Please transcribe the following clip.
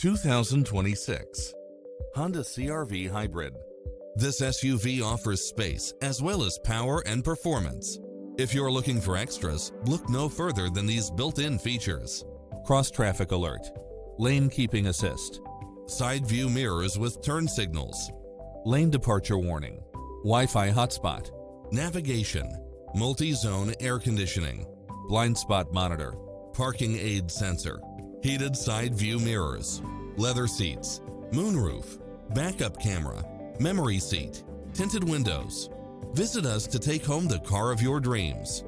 2026 Honda CR-V Hybrid. This SUV offers space as well as power and performance. If you're looking for extras, look no further than these built-in features. Cross-traffic alert, lane keeping assist, side view mirrors with turn signals, lane departure warning, Wi-Fi hotspot, navigation, multi-zone air conditioning, blind spot monitor, parking aid sensor, heated side view mirrors, leather seats, moonroof, backup camera, memory seat, tinted windows. Visit us to take home the car of your dreams.